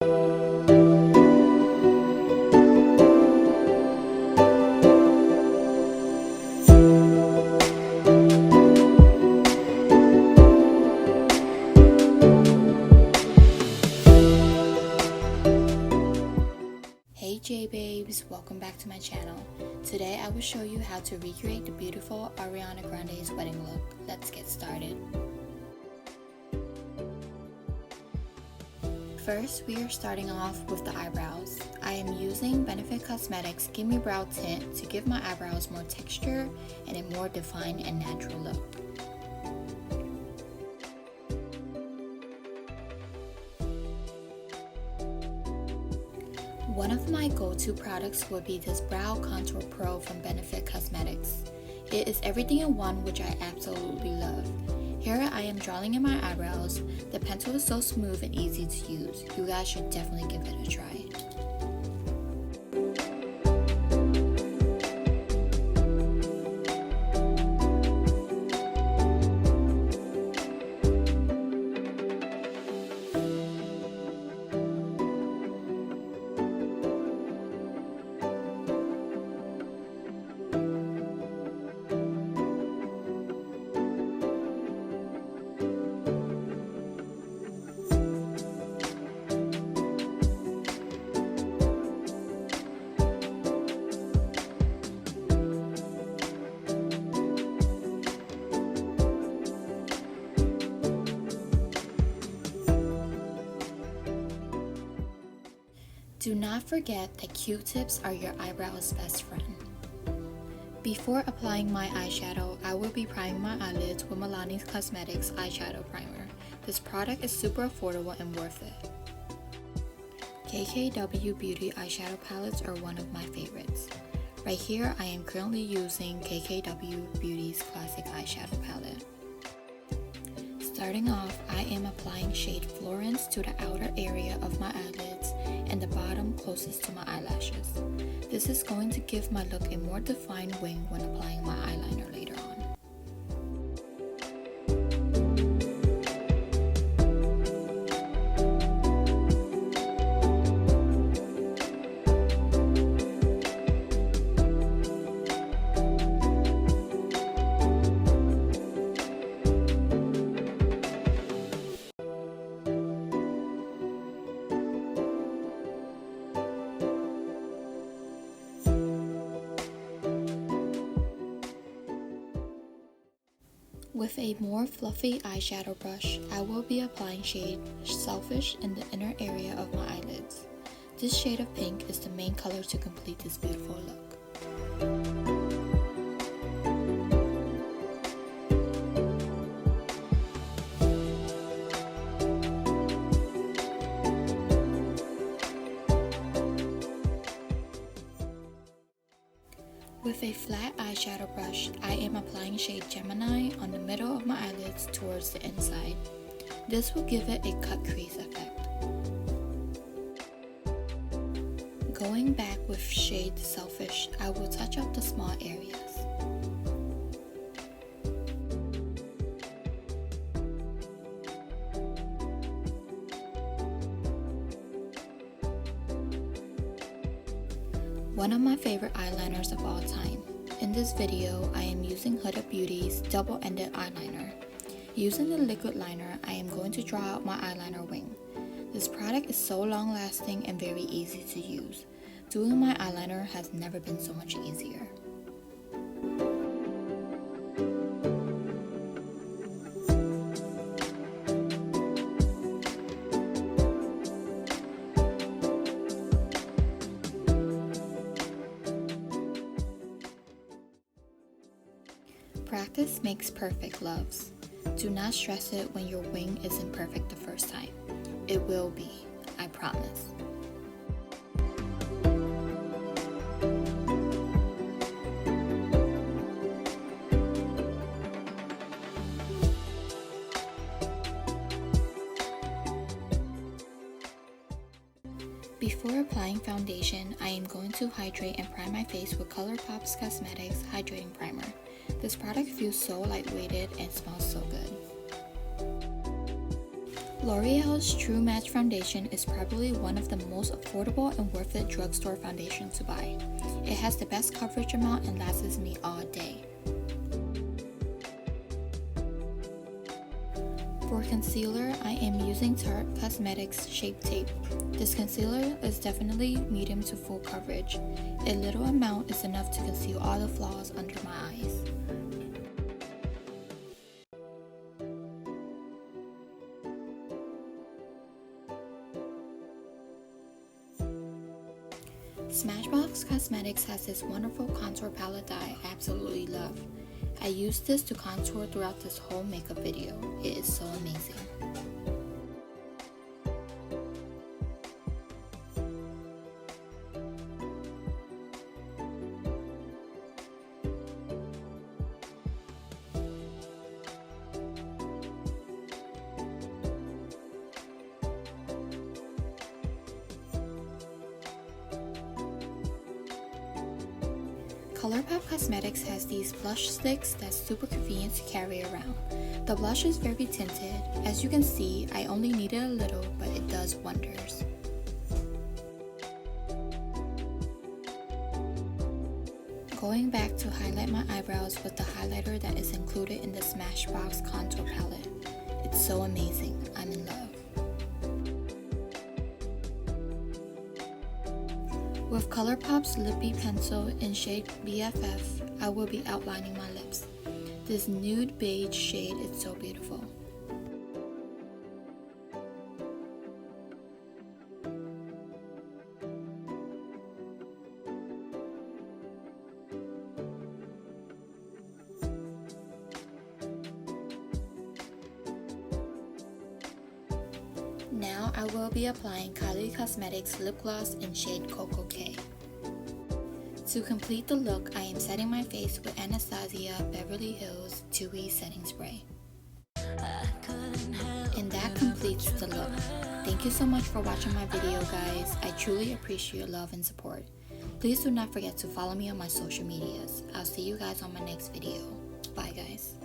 Hey J-Babes, welcome back to my channel. Today I will show you how to recreate the beautiful Ariana Grande's wedding look. Let's get started. First, we are starting off with the eyebrows. I am using Benefit Cosmetics Gimme Brow Tint to give my eyebrows more texture and a more defined and natural look. One of my go-to products would be this Brow Contour Pro from Benefit Cosmetics. It is everything in one, which I absolutely love. Here I am drawing in my eyebrows. The pencil is so smooth and easy to use. You guys should definitely give it a try. Do not forget that Q-tips are your eyebrows' best friend. Before applying my eyeshadow, I will be priming my eyelids with Milani Cosmetics Eyeshadow Primer. This product is super affordable and worth it. KKW Beauty eyeshadow palettes are one of my favorites. Right here, I am currently using KKW Beauty's Classic Eyeshadow Palette. Starting off, I am applying shade Florence to the outer area of my eyelids and the bottom closest to my eyelashes. This is going to give my look a more defined wing when applying my eyeliner later on. With a more fluffy eyeshadow brush, I will be applying shade Selfish in the inner area of my eyelids. This shade of pink is the main color to complete this beautiful look. With a flat eyeshadow brush, I am applying shade Gemini on the middle of my eyelids towards the inside. This will give it a cut crease effect. Going back with shade Selfish, I will touch up the small areas. One of my favorite eyeliners of all time. In this video, I am using Huda Beauty's double-ended eyeliner. Using the liquid liner, I am going to draw out my eyeliner wing. This product is so long-lasting and very easy to use. Doing my eyeliner has never been so much easier. Practice makes perfect, loves. Do not stress it when your wing isn't perfect the first time. It will be, I promise. Before applying foundation, I am going to hydrate and prime my face with ColourPop's Cosmetics Hydrating Primer. This product feels so lightweighted and smells so good. L'Oreal's True Match Foundation is probably one of the most affordable and worth it drugstore foundation to buy. It has the best coverage amount and lasts me all day. For concealer, I am using Tarte Cosmetics Shape Tape. This concealer is definitely medium to full coverage. A little amount is enough to conceal all the flaws under my eyes. Smashbox Cosmetics has this wonderful contour palette that I absolutely love. I used this to contour throughout this whole makeup video. It is so amazing. ColourPop Cosmetics has these blush sticks that's super convenient to carry around. The blush is very tinted. As you can see, I only needed a little, but it does wonders. Going back to highlight my eyebrows with the highlighter that is included in the Smashbox contour palette. It's so amazing. I'm in love. With ColourPop's Lippy Pencil in shade BFF, I will be outlining my lips. This nude beige shade is so beautiful. Now I will be applying Kylie Cosmetics Lip Gloss in shade Cocoa K. To complete the look, I am setting my face with Anastasia Beverly Hills Dewy Setting Spray. And that completes the look. Thank you so much for watching my video, guys. I truly appreciate your love and support. Please do not forget to follow me on my social medias. I'll see you guys on my next video. Bye, guys.